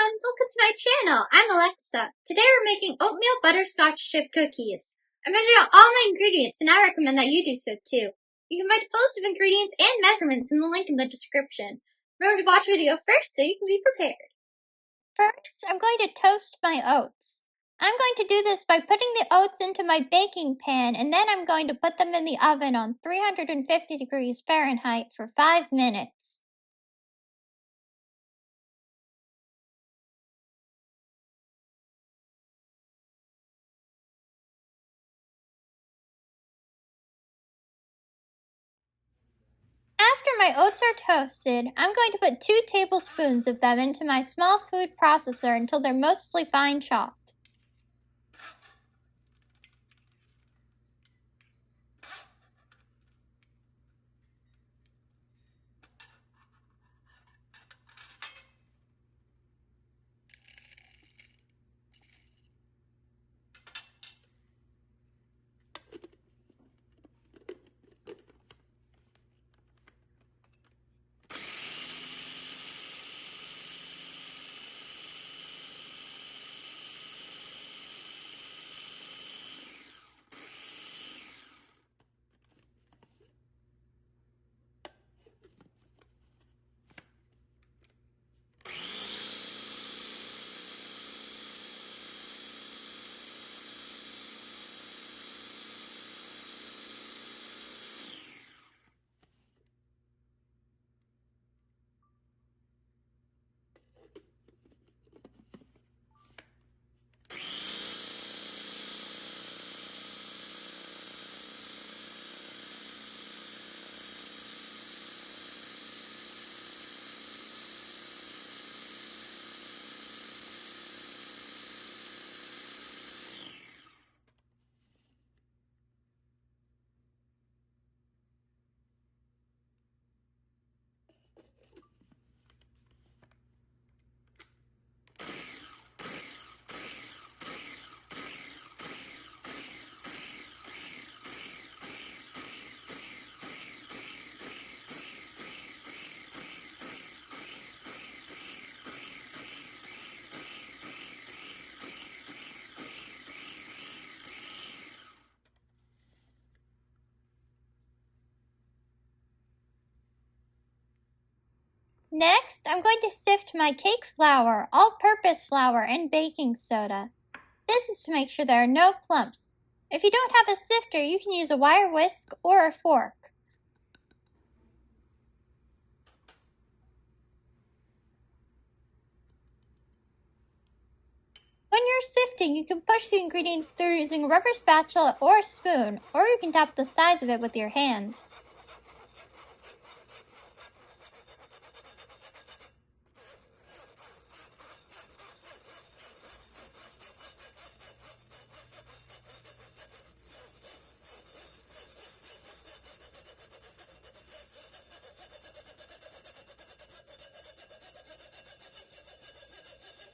everyone, welcome to my channel. I'm Alexa. Today we're making oatmeal butterscotch chip cookies. I measured out all my ingredients and I recommend that you do so too. You can find a list of ingredients and measurements in the link in the description. Remember to watch the video first so you can be prepared. First, I'm going to toast my oats. I'm going to do this by putting the oats into my baking pan and then I'm going to put them in the oven on 350 degrees Fahrenheit for 5 minutes. After my oats are toasted, I'm going to put 2 tablespoons of them into my small food processor until they're mostly fine chopped. Next, I'm going to sift my cake flour, all-purpose flour, and baking soda. This is to make sure there are no clumps. If you don't have a sifter, you can use a wire whisk or a fork. When you're sifting, you can push the ingredients through using a rubber spatula or a spoon, or you can tap the sides of it with your hands.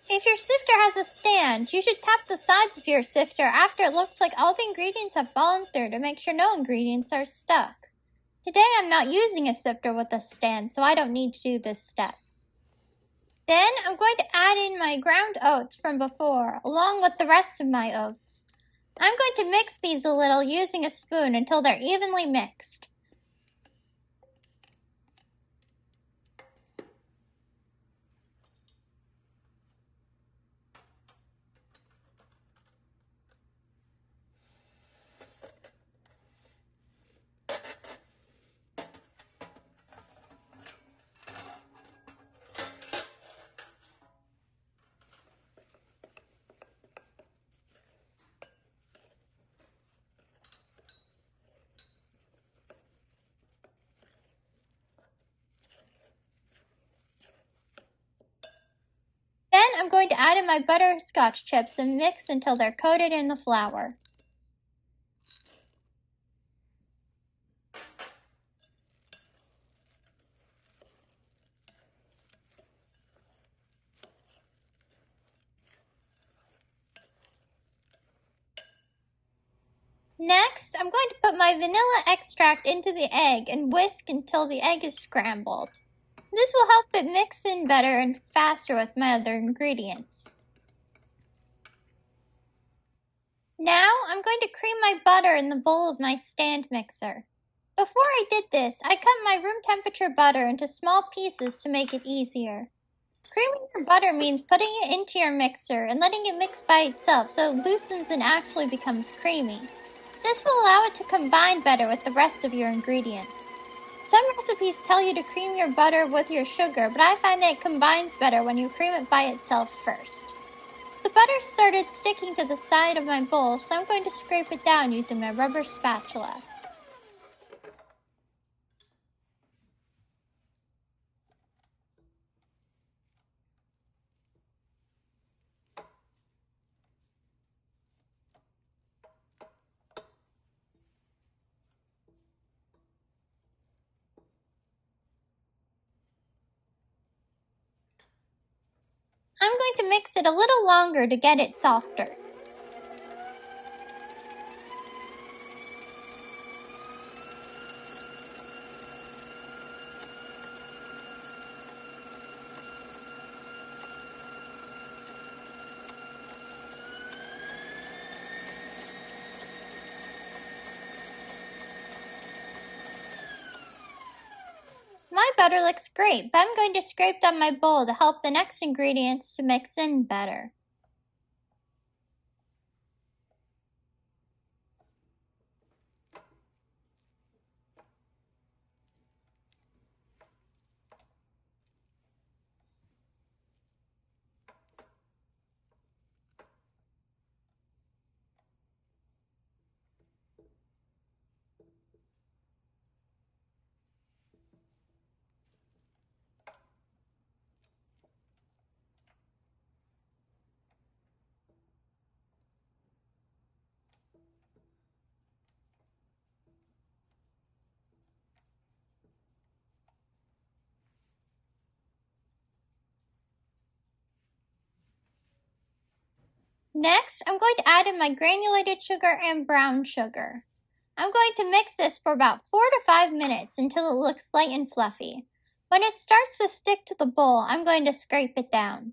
If your sifter has a stand, you should tap the sides of your sifter after it looks like all the ingredients have fallen through to make sure no ingredients are stuck. Today I'm not using a sifter with a stand, so I don't need to do this step. Then I'm going to add in my ground oats from before, along with the rest of my oats. I'm going to mix these a little using a spoon until they're evenly mixed. Then I'm going to add in my butterscotch chips and mix until they're coated in the flour. Next, I'm going to put my vanilla extract into the egg and whisk until the egg is scrambled. This will help it mix in better and faster with my other ingredients. Now I'm going to cream my butter in the bowl of my stand mixer. Before I did this, I cut my room temperature butter into small pieces to make it easier. Creaming your butter means putting it into your mixer and letting it mix by itself so it loosens and actually becomes creamy. This will allow it to combine better with the rest of your ingredients. Some recipes tell you to cream your butter with your sugar, but I find that it combines better when you cream it by itself first. The butter started sticking to the side of my bowl, so I'm going to scrape it down using my rubber spatula. I'm going to mix it a little longer to get it softer. My butter looks great, but I'm going to scrape down my bowl to help the next ingredients to mix in better. Next, I'm going to add in my granulated sugar and brown sugar. I'm going to mix this for about 4 to 5 minutes until it looks light and fluffy. When it starts to stick to the bowl, I'm going to scrape it down.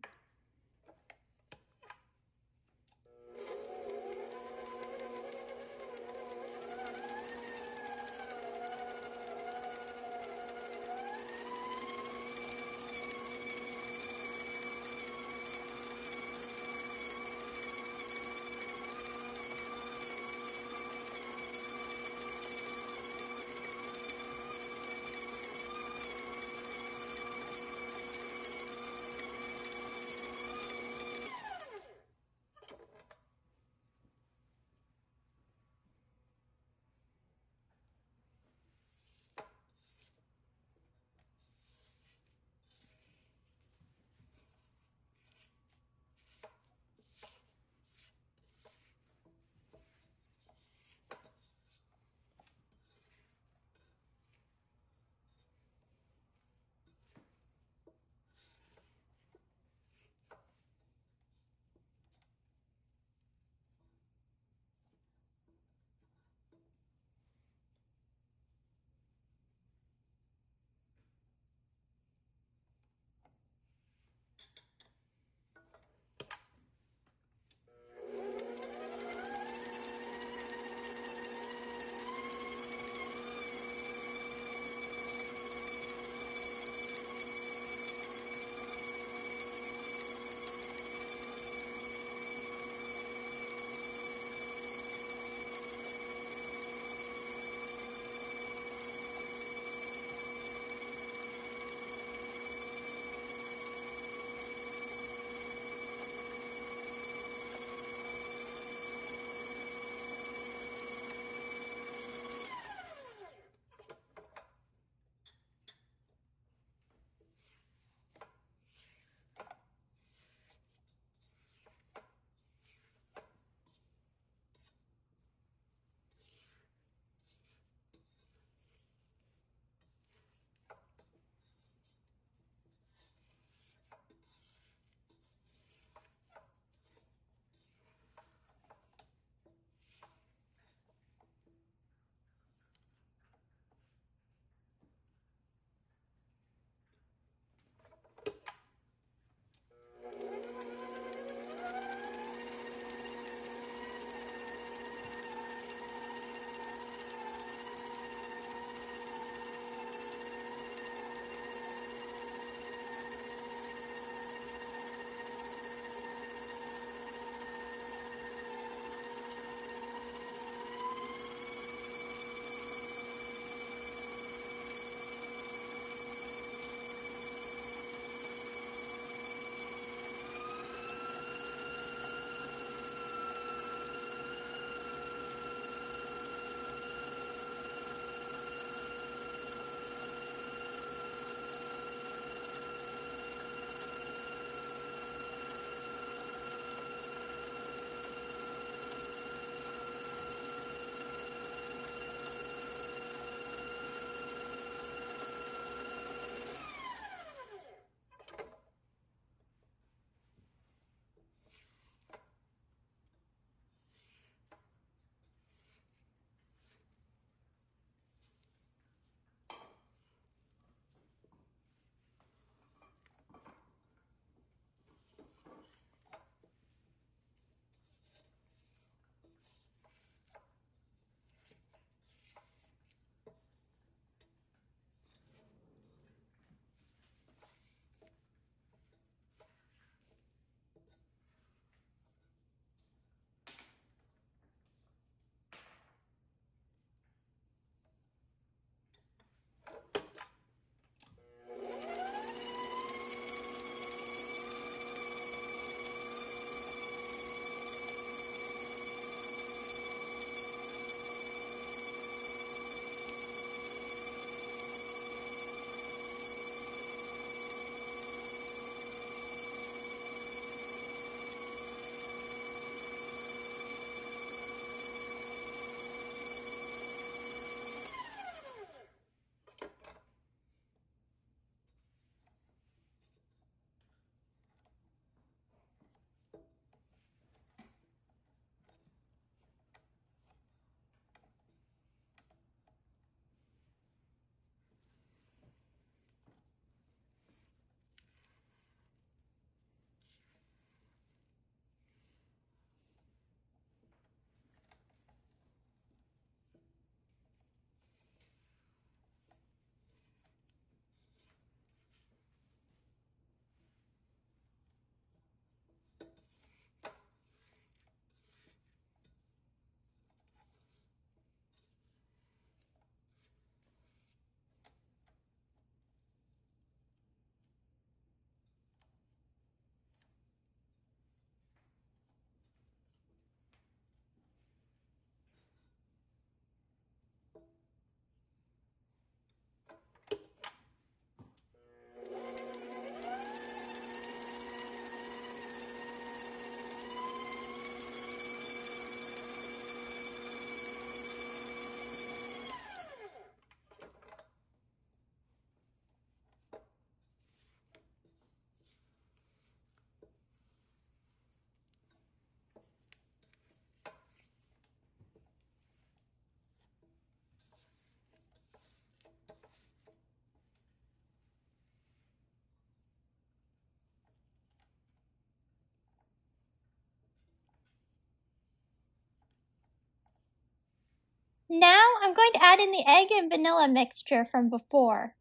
I'm going to add in the egg and vanilla mixture from before.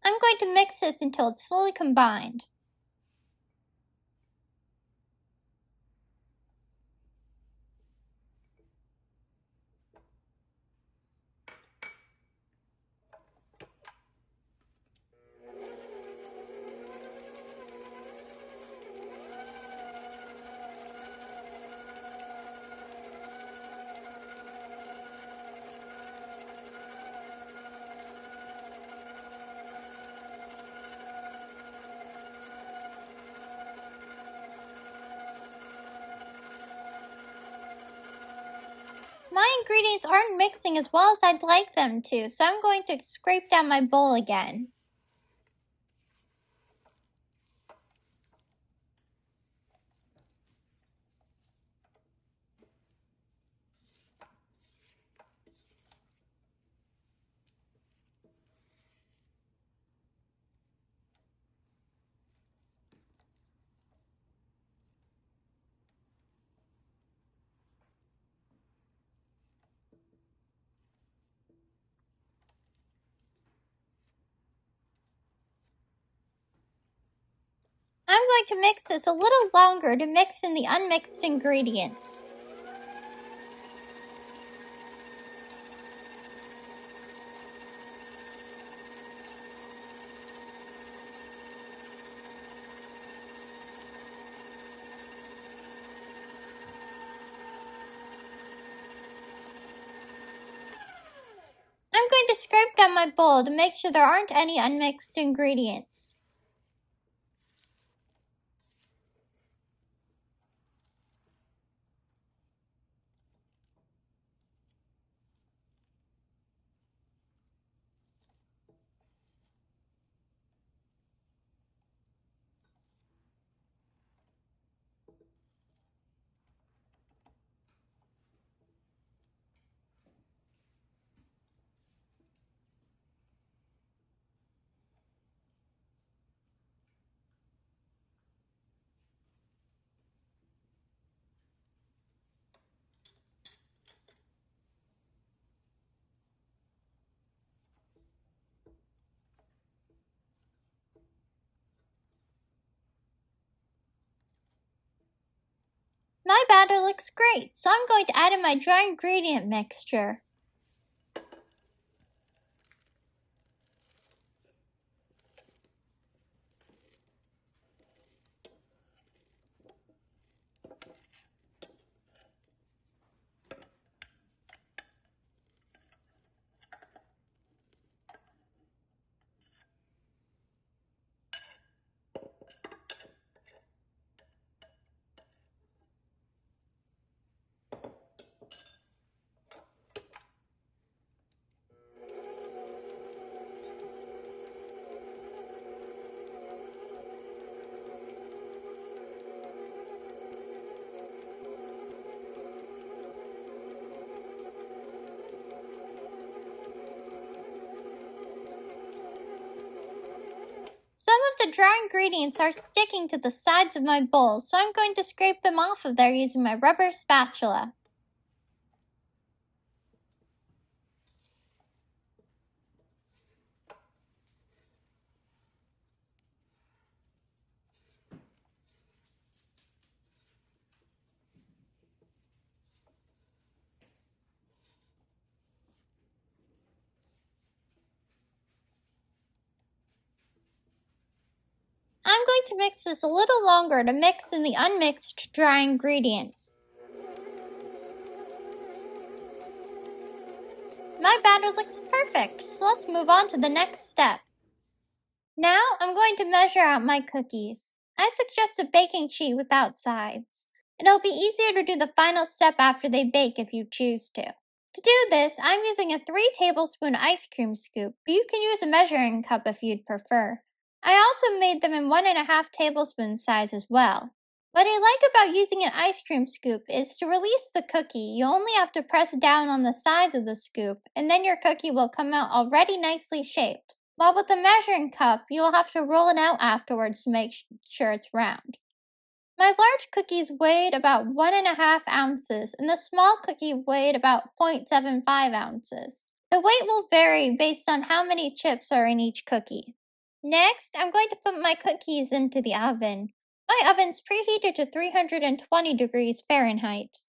I'm going to mix this until it's fully combined. My ingredients aren't mixing as well as I'd like them to, so I'm going to scrape down my bowl again. I'm going to mix this a little longer to mix in the unmixed ingredients. I'm going to scrape down my bowl to make sure there aren't any unmixed ingredients. My batter looks great, so I'm going to add in my dry ingredient mixture. Some of the dry ingredients are sticking to the sides of my bowl, so I'm going to scrape them off of there using my rubber spatula. I'm going to mix this a little longer to mix in the unmixed dry ingredients. My batter looks perfect, so let's move on to the next step. Now I'm going to measure out my cookies. I suggest a baking sheet without sides. It'll be easier to do the final step after they bake if you choose to. To do this, I'm using a 3-tablespoon ice cream scoop, but you can use a measuring cup if you'd prefer. I also made them in 1.5 tablespoon size as well. What I like about using an ice cream scoop is to release the cookie, you only have to press down on the sides of the scoop, and then your cookie will come out already nicely shaped. While with the measuring cup, you will have to roll it out afterwards to make sure it's round. My large cookies weighed about 1.5 ounces, and the small cookie weighed about 0.75 ounces. The weight will vary based on how many chips are in each cookie. Next, I'm going to put my cookies into the oven. My oven's preheated to 320 degrees Fahrenheit.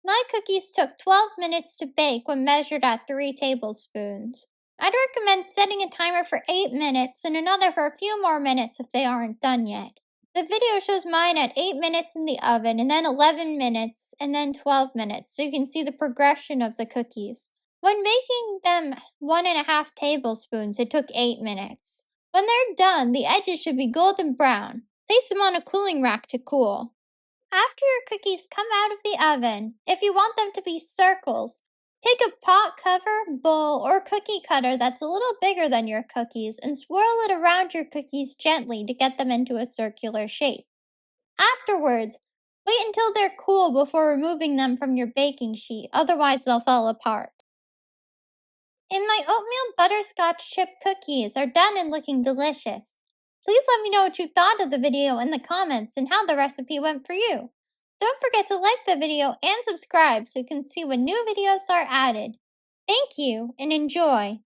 My cookies took 12 minutes to bake when measured at 3 tablespoons. I'd recommend setting a timer for 8 minutes and another for a few more minutes if they aren't done yet. The video shows mine at 8 minutes in the oven, and then 11 minutes, and then 12 minutes, so you can see the progression of the cookies. When making them 1.5 tablespoons, it took 8 minutes. When they're done, the edges should be golden brown. Place them on a cooling rack to cool. After your cookies come out of the oven, if you want them to be circles, take a pot cover, bowl, or cookie cutter that's a little bigger than your cookies and swirl it around your cookies gently to get them into a circular shape. Afterwards, wait until they're cool before removing them from your baking sheet, otherwise they'll fall apart. And my oatmeal butterscotch chip cookies are done and looking delicious. Please let me know what you thought of the video in the comments and how the recipe went for you. Don't forget to like the video and subscribe so you can see when new videos are added. Thank you and enjoy!